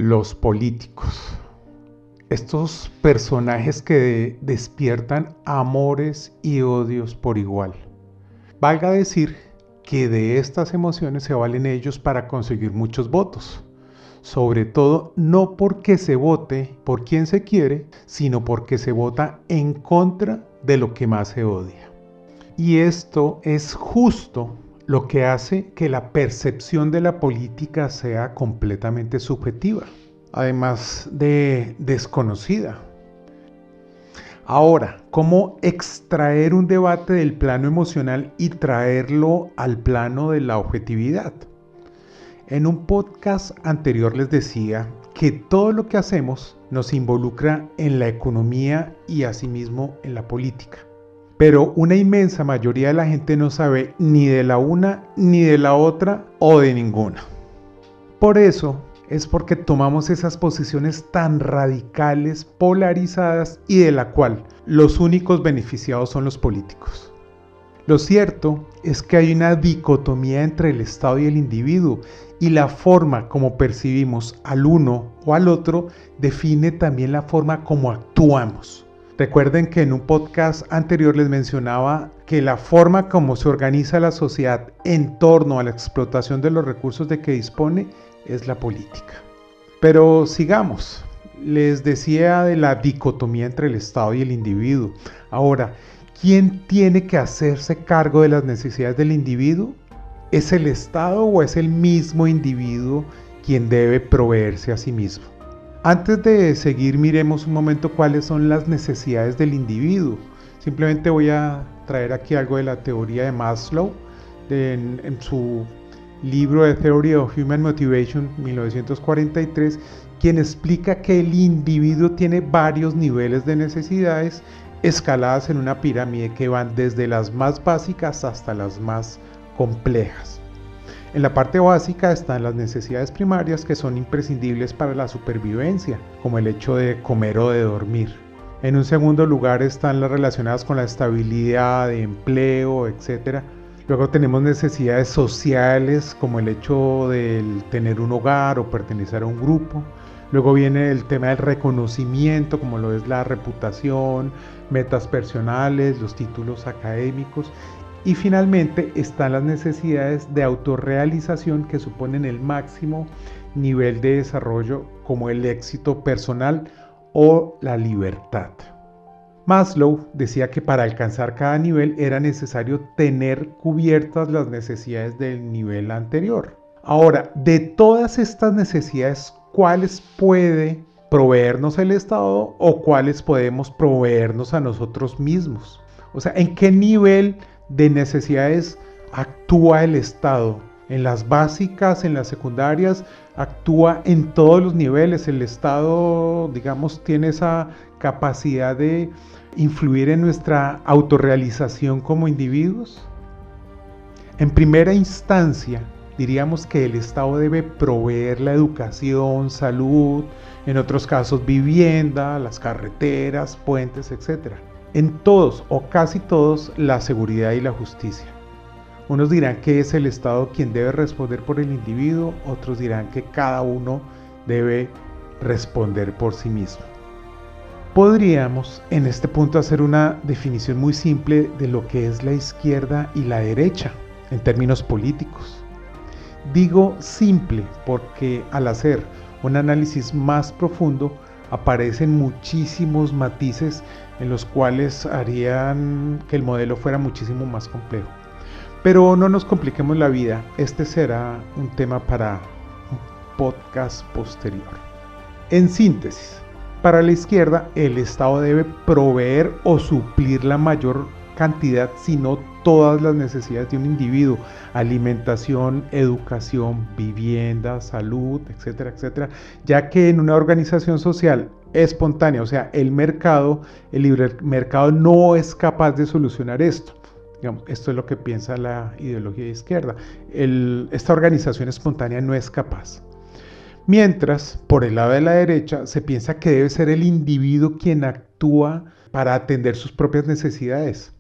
Los políticos. Estos personajes que despiertan amores y odios por igual. Valga decir que de estas emociones se valen ellos para conseguir muchos votos. Sobre todo no porque se vote por quien se quiere, sino porque se vota en contra de lo que más se odia. Y esto es justo lo que hace que la percepción de la política sea completamente subjetiva, además de desconocida. Ahora, ¿cómo extraer un debate del plano emocional y traerlo al plano de la objetividad? En un podcast anterior les decía que todo lo que hacemos nos involucra en la economía y asimismo en la política. Pero una inmensa mayoría de la gente no sabe ni de la una, ni de la otra o de ninguna. Por eso es porque tomamos esas posiciones tan radicales, polarizadas y de la cual los únicos beneficiados son los políticos. Lo cierto es que hay una dicotomía entre el Estado y el individuo y la forma como percibimos al uno o al otro define también la forma como actuamos. Recuerden que en un podcast anterior les mencionaba que la forma como se organiza la sociedad en torno a la explotación de los recursos de que dispone es la política. Pero sigamos, les decía de la dicotomía entre el Estado y el individuo. Ahora, ¿quién tiene que hacerse cargo de las necesidades del individuo? ¿Es el Estado o es el mismo individuo quien debe proveerse a sí mismo? Antes de seguir, miremos un momento cuáles son las necesidades del individuo. Simplemente voy a traer aquí algo de la teoría de Maslow, en su libro The Theory of Human Motivation, 1943, quien explica que el individuo tiene varios niveles de necesidades escaladas en una pirámide que van desde las más básicas hasta las más complejas. En la parte básica están las necesidades primarias que son imprescindibles para la supervivencia, como el hecho de comer o de dormir. En un segundo lugar están las relacionadas con la estabilidad, de empleo, etc. Luego tenemos necesidades sociales, como el hecho de tener un hogar o pertenecer a un grupo. Luego viene el tema del reconocimiento, como lo es la reputación, metas personales, los títulos académicos. Y finalmente están las necesidades de autorrealización que suponen el máximo nivel de desarrollo, como el éxito personal o la libertad. Maslow decía que para alcanzar cada nivel era necesario tener cubiertas las necesidades del nivel anterior. Ahora, de todas estas necesidades, ¿cuáles puede proveernos el Estado o cuáles podemos proveernos a nosotros mismos? O sea, ¿en qué nivel de necesidades actúa el Estado? En las básicas, en las secundarias, actúa en todos los niveles. El Estado, digamos, tiene esa capacidad de influir en nuestra autorrealización como individuos. En primera instancia, diríamos que el Estado debe proveer la educación, salud, en otros casos vivienda, las carreteras, puentes, etc. En todos o casi todos, la seguridad y la justicia. Unos dirán que es el Estado quien debe responder por el individuo, otros dirán que cada uno debe responder por sí mismo. Podríamos en este punto hacer una definición muy simple de lo que es la izquierda y la derecha en términos políticos. Digo simple porque al hacer un análisis más profundo aparecen muchísimos matices en los cuales harían que el modelo fuera muchísimo más complejo. Pero no nos compliquemos la vida, este será un tema para un podcast posterior. En síntesis, para la izquierda, el Estado debe proveer o suplir la mayor cantidad, si no todas las necesidades de un individuo: alimentación, educación, vivienda, salud, etcétera, etcétera, ya que en una organización social espontánea, o sea, el libre mercado no es capaz de solucionar esto. Digamos, esto es lo que piensa la ideología de izquierda. Esta organización espontánea no es capaz. Mientras, por el lado de la derecha, se piensa que debe ser el individuo quien actúa para atender sus propias necesidades.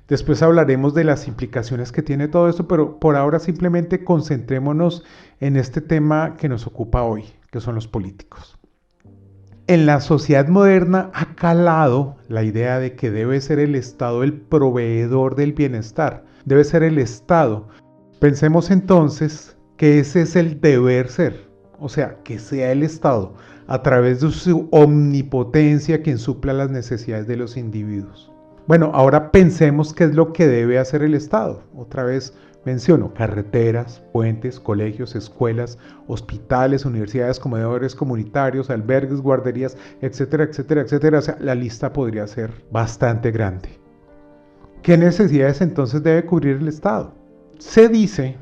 Después hablaremos de las implicaciones que tiene todo esto, pero por ahora simplemente concentrémonos en este tema que nos ocupa hoy. que son los políticos. En la sociedad moderna ha calado la idea de que debe ser el Estado el proveedor del bienestar, debe ser el Estado. Pensemos entonces que ese es el deber ser, o sea, que sea el Estado, a través de su omnipotencia, quien supla las necesidades de los individuos. Bueno, ahora pensemos qué es lo que debe hacer el Estado. Otra vez menciono carreteras, puentes, colegios, escuelas, hospitales, universidades, comedores comunitarios, albergues, guarderías, etcétera, etcétera, etcétera. O sea, la lista podría ser bastante grande. ¿Qué necesidades entonces debe cubrir el Estado? Se dice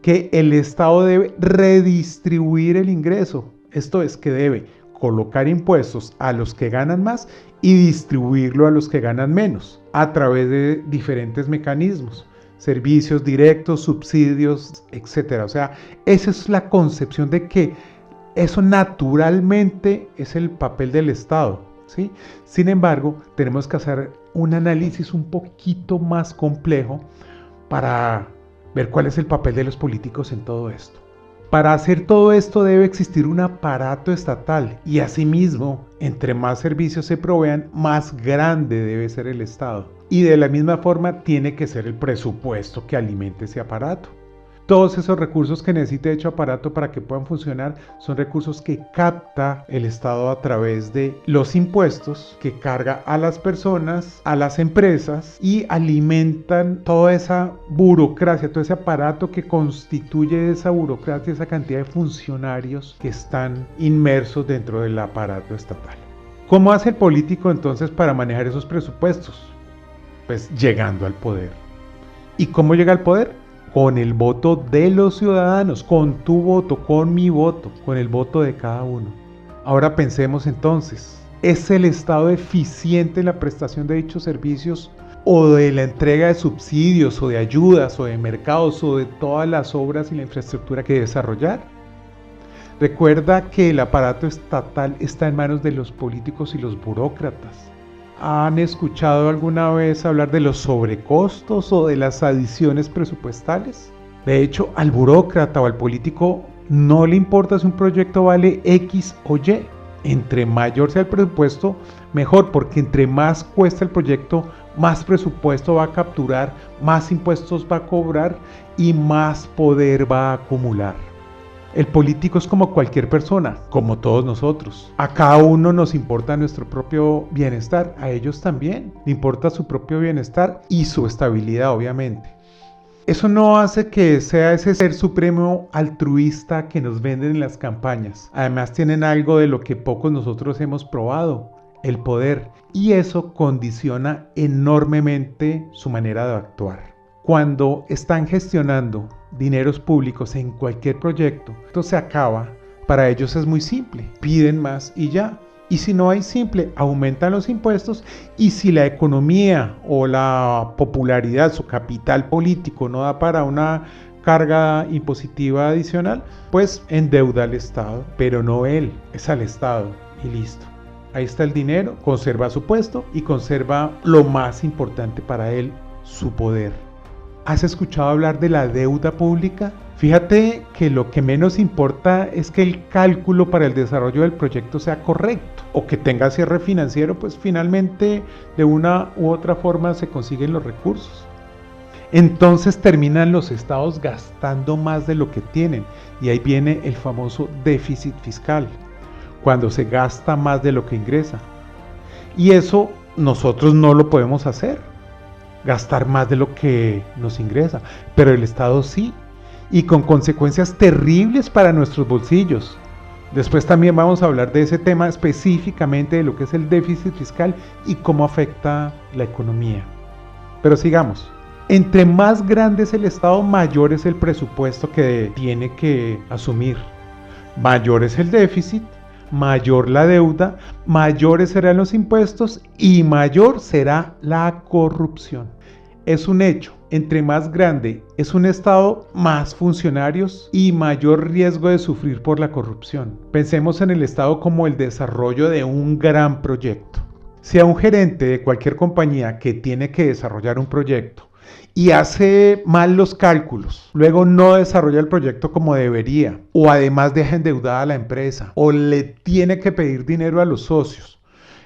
que el Estado debe redistribuir el ingreso. Esto es que debe colocar impuestos a los que ganan más y distribuirlo a los que ganan menos a través de diferentes mecanismos, servicios directos, subsidios, etc. O sea, esa es la concepción de que eso naturalmente es el papel del Estado, ¿sí? Sin embargo, tenemos que hacer un análisis un poquito más complejo para ver cuál es el papel de los políticos en todo esto. Para hacer todo esto debe existir un aparato estatal y asimismo, entre más servicios se provean, más grande debe ser el Estado. Y de la misma forma tiene que ser el presupuesto que alimente ese aparato. Todos esos recursos que necesita dicho aparato para que puedan funcionar son recursos que capta el Estado a través de los impuestos que carga a las personas, a las empresas y alimentan toda esa burocracia, todo ese aparato que constituye esa burocracia, esa cantidad de funcionarios que están inmersos dentro del aparato estatal. ¿Cómo hace el político entonces para manejar esos presupuestos? Pues llegando al poder. ¿Y cómo llega al poder? Con el voto de los ciudadanos, con tu voto, con mi voto, con el voto de cada uno. Ahora pensemos entonces, ¿es el Estado eficiente en la prestación de dichos servicios o de la entrega de subsidios o de ayudas o de mercados o de todas las obras y la infraestructura que desarrollar? Recuerda que el aparato estatal está en manos de los políticos y los burócratas. ¿Han escuchado alguna vez hablar de los sobrecostos o de las adiciones presupuestales? De hecho, al burócrata o al político no le importa si un proyecto vale X o Y. Entre mayor sea el presupuesto, mejor, porque entre más cuesta el proyecto, más presupuesto va a capturar, más impuestos va a cobrar y más poder va a acumular. El político es como cualquier persona, como todos nosotros. A cada uno nos importa nuestro propio bienestar, a ellos también. Le importa su propio bienestar y su estabilidad, obviamente. Eso no hace que sea ese ser supremo altruista que nos venden en las campañas. Además tienen algo de lo que pocos nosotros hemos probado, el poder. Y eso condiciona enormemente su manera de actuar. Cuando están gestionando dineros públicos en cualquier proyecto, esto se acaba. Para ellos es muy simple, piden más y ya. Y si no hay simple, aumentan los impuestos y si la economía o la popularidad, su capital político no da para una carga impositiva adicional, pues endeuda al Estado, pero no él, es al Estado y listo. Ahí está el dinero, conserva su puesto y conserva lo más importante para él, su poder. ¿Has escuchado hablar de la deuda pública? Fíjate que lo que menos importa es que el cálculo para el desarrollo del proyecto sea correcto o que tenga cierre financiero, pues finalmente de una u otra forma se consiguen los recursos. Entonces terminan los estados gastando más de lo que tienen y ahí viene el famoso déficit fiscal, cuando se gasta más de lo que ingresa. Y eso nosotros no lo podemos hacer, gastar más de lo que nos ingresa, pero el Estado sí, y con consecuencias terribles para nuestros bolsillos. Después también vamos a hablar de ese tema específicamente de lo que es el déficit fiscal y cómo afecta la economía. Pero sigamos. Entre más grande es el Estado, mayor es el presupuesto que tiene que asumir. Mayor es el déficit, mayor la deuda, mayores serán los impuestos y mayor será la corrupción. Es un hecho, entre más grande es un Estado, más funcionarios y mayor riesgo de sufrir por la corrupción. Pensemos en el Estado como el desarrollo de un gran proyecto. Si a un gerente de cualquier compañía que tiene que desarrollar un proyecto y hace mal los cálculos, luego no desarrolla el proyecto como debería, o además deja endeudada a la empresa, o le tiene que pedir dinero a los socios,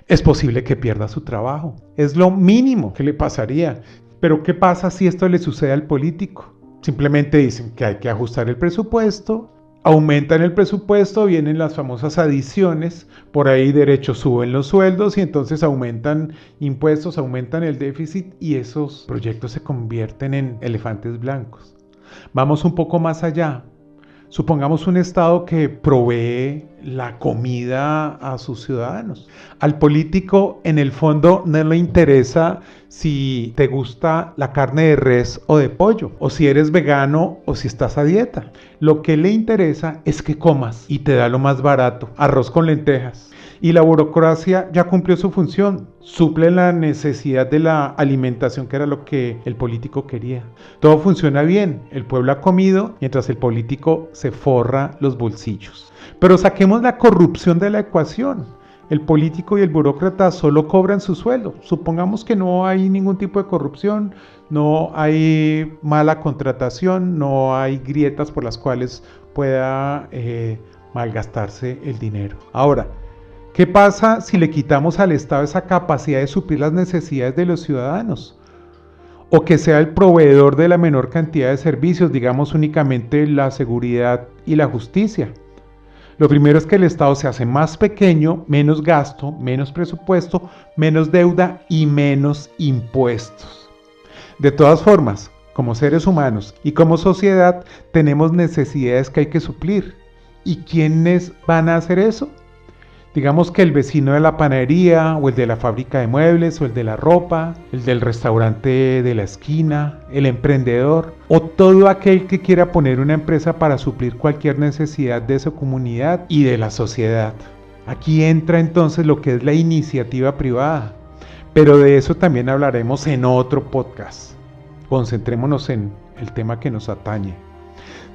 es posible que pierda su trabajo. Es lo mínimo que le pasaría. Pero ¿qué pasa si esto le sucede al político? Simplemente dicen que hay que ajustar el presupuesto, aumentan el presupuesto, vienen las famosas adiciones, por ahí derechos suben los sueldos y entonces aumentan impuestos, aumentan el déficit y esos proyectos se convierten en elefantes blancos. Vamos un poco más allá. Supongamos un Estado que provee la comida a sus ciudadanos. Al político, en el fondo, no le interesa si te gusta la carne de res o de pollo, o si eres vegano o si estás a dieta. Lo que le interesa es que comas y te da lo más barato, arroz con lentejas. Y la burocracia ya cumplió su función, suple la necesidad de la alimentación, que era lo que el político quería. Todo funciona bien, el pueblo ha comido mientras el político se forra los bolsillos. Pero saquemos la corrupción de la ecuación. El político y el burócrata solo cobran su sueldo. Supongamos que no hay ningún tipo de corrupción, no hay mala contratación, no hay grietas por las cuales pueda malgastarse el dinero. Ahora, ¿qué pasa si le quitamos al Estado esa capacidad de suplir las necesidades de los ciudadanos? O que sea el proveedor de la menor cantidad de servicios, digamos únicamente la seguridad y la justicia. Lo primero es que el Estado se hace más pequeño, menos gasto, menos presupuesto, menos deuda y menos impuestos. De todas formas, como seres humanos y como sociedad, tenemos necesidades que hay que suplir. ¿Y quiénes van a hacer eso? Digamos que el vecino de la panadería, o el de la fábrica de muebles, o el de la ropa, el del restaurante de la esquina, el emprendedor, o todo aquel que quiera poner una empresa para suplir cualquier necesidad de su comunidad y de la sociedad. Aquí entra entonces lo que es la iniciativa privada, pero de eso también hablaremos en otro podcast. Concentrémonos en el tema que nos atañe.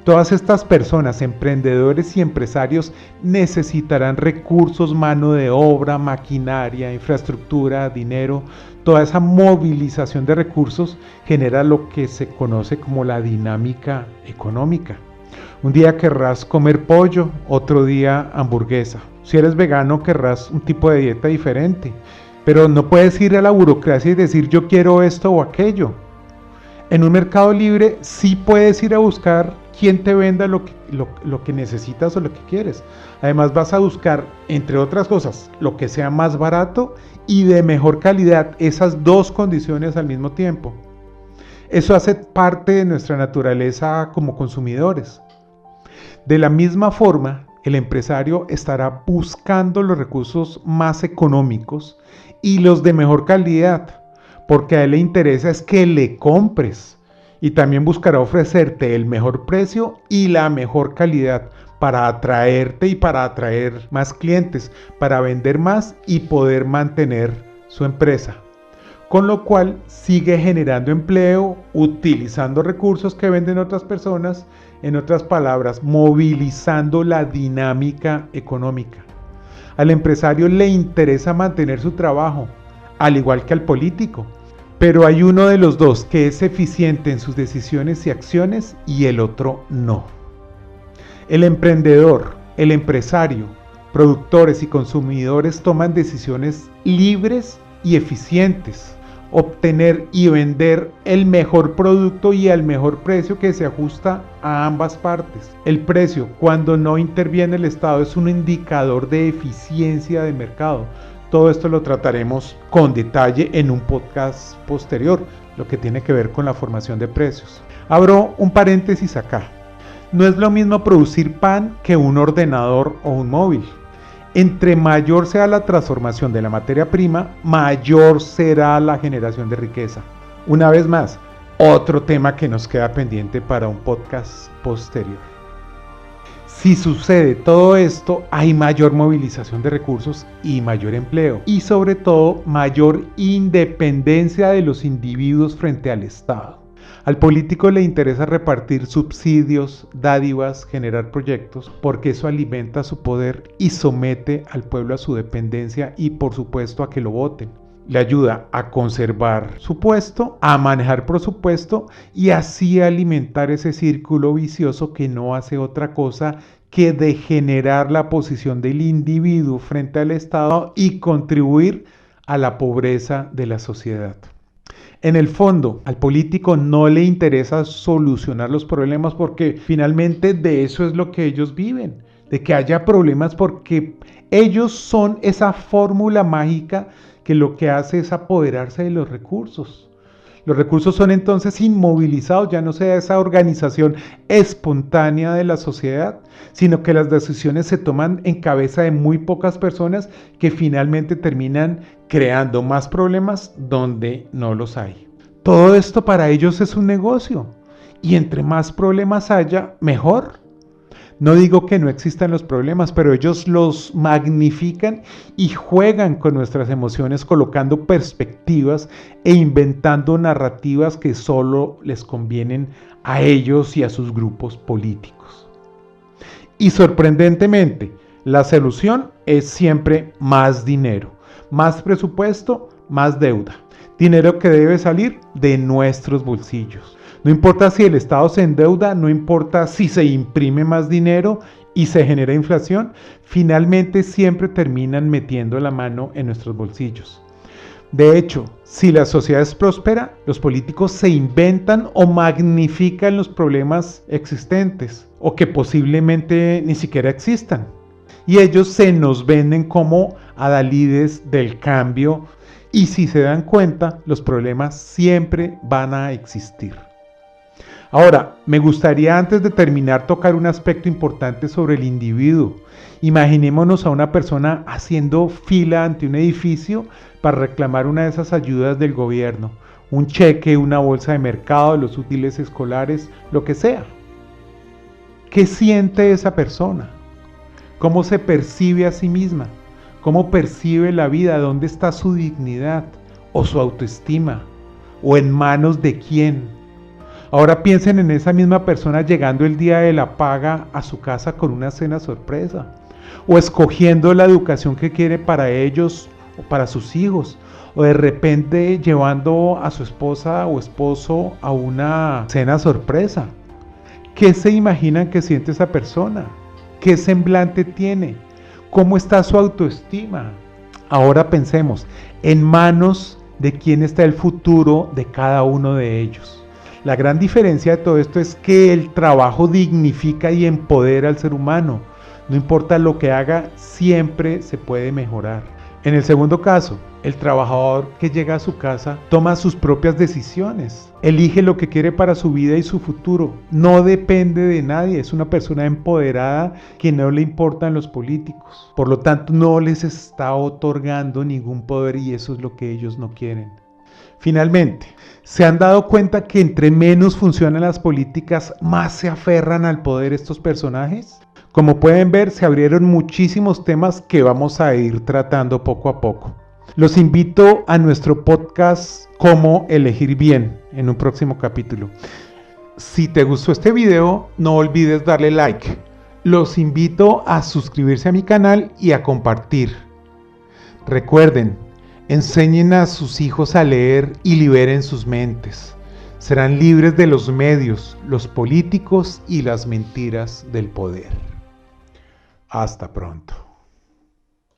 Todas estas personas, emprendedores y empresarios, necesitarán recursos, mano de obra, maquinaria, infraestructura, dinero. Toda esa movilización de recursos genera lo que se conoce como la dinámica económica. Un día querrás comer pollo, otro día hamburguesa. Si eres vegano, querrás un tipo de dieta diferente. Pero no puedes ir a la burocracia y decir yo quiero esto o aquello. En un mercado libre sí puedes ir a buscar quién te venda lo que necesitas o lo que quieres. Además vas a buscar, entre otras cosas, lo que sea más barato y de mejor calidad, esas dos condiciones al mismo tiempo. Eso hace parte de nuestra naturaleza como consumidores. De la misma forma, el empresario estará buscando los recursos más económicos y los de mejor calidad, porque a él le interesa es que le compres. Y también buscará ofrecerte el mejor precio y la mejor calidad para atraerte y para atraer más clientes, para vender más y poder mantener su empresa. Con lo cual sigue generando empleo, utilizando recursos que venden otras personas, en otras palabras, movilizando la dinámica económica. Al empresario le interesa mantener su trabajo, al igual que al político. Pero hay uno de los dos que es eficiente en sus decisiones y acciones y el otro no. El emprendedor, el empresario, productores y consumidores toman decisiones libres y eficientes. Obtener y vender el mejor producto y al mejor precio que se ajusta a ambas partes. El precio, cuando no interviene el Estado, es un indicador de eficiencia de mercado. Todo esto lo trataremos con detalle en un podcast posterior, lo que tiene que ver con la formación de precios. Abro un paréntesis acá. No es lo mismo producir pan que un ordenador o un móvil. Entre mayor sea la transformación de la materia prima, mayor será la generación de riqueza. Una vez más, otro tema que nos queda pendiente para un podcast posterior. Si sucede todo esto, hay mayor movilización de recursos y mayor empleo. Y sobre todo, mayor independencia de los individuos frente al Estado. Al político le interesa repartir subsidios, dádivas, generar proyectos, porque eso alimenta su poder y somete al pueblo a su dependencia y por supuesto a que lo voten. le ayuda a conservar su puesto, a manejar presupuesto y así alimentar ese círculo vicioso que no hace otra cosa que degenerar la posición del individuo frente al Estado y contribuir a la pobreza de la sociedad. En el fondo, al político no le interesa solucionar los problemas porque finalmente de eso es lo que ellos viven, de que haya problemas porque ellos son esa fórmula mágica que lo que hace es apoderarse de los recursos. Los recursos son entonces inmovilizados, ya no sea esa organización espontánea de la sociedad, sino que las decisiones se toman en cabeza de muy pocas personas que finalmente terminan creando más problemas donde no los hay. Todo esto para ellos es un negocio y entre más problemas haya, mejor. No digo que no existan los problemas, pero ellos los magnifican y juegan con nuestras emociones colocando perspectivas e inventando narrativas que solo les convienen a ellos y a sus grupos políticos. Y sorprendentemente, la solución es siempre más dinero, más presupuesto, más deuda. Dinero que debe salir de nuestros bolsillos. No importa si el Estado se endeuda, no importa si se imprime más dinero y se genera inflación, finalmente siempre terminan metiendo la mano en nuestros bolsillos. De hecho, si la sociedad es próspera, los políticos se inventan o magnifican los problemas existentes o que posiblemente ni siquiera existan. Y ellos se nos venden como adalides del cambio y si se dan cuenta, los problemas siempre van a existir. Ahora, me gustaría antes de terminar tocar un aspecto importante sobre el individuo. Imaginémonos a una persona haciendo fila ante un edificio para reclamar una de esas ayudas del gobierno, un cheque, una bolsa de mercado, los útiles escolares, lo que sea. ¿Qué siente esa persona? ¿Cómo se percibe a sí misma? ¿Cómo percibe la vida? ¿Dónde está su dignidad o su autoestima? ¿O en manos de quién? Ahora piensen en esa misma persona llegando el día de la paga a su casa con una cena sorpresa, o escogiendo la educación que quiere para ellos o para sus hijos, o de repente llevando a su esposa o esposo a una cena sorpresa. ¿Qué se imaginan que siente esa persona? ¿Qué semblante tiene? ¿Cómo está su autoestima? Ahora pensemos, ¿en manos de quién está el futuro de cada uno de ellos? La gran diferencia de todo esto es que el trabajo dignifica y empodera al ser humano. No importa lo que haga, siempre se puede mejorar. En el segundo caso, el trabajador que llega a su casa toma sus propias decisiones, elige lo que quiere para su vida y su futuro. No depende de nadie, es una persona empoderada que no le importan los políticos. Por lo tanto, no les está otorgando ningún poder y eso es lo que ellos no quieren. Finalmente, ¿se han dado cuenta que entre menos funcionan las políticas, más se aferran al poder estos personajes? Como pueden ver, se abrieron muchísimos temas que vamos a ir tratando poco a poco. Los invito a nuestro podcast Cómo elegir bien en un próximo capítulo. Si te gustó este video, no olvides darle like. Los invito a suscribirse a mi canal y a compartir. Recuerden, enseñen a sus hijos a leer y liberen sus mentes. Serán libres de los medios, los políticos y las mentiras del poder. Hasta pronto.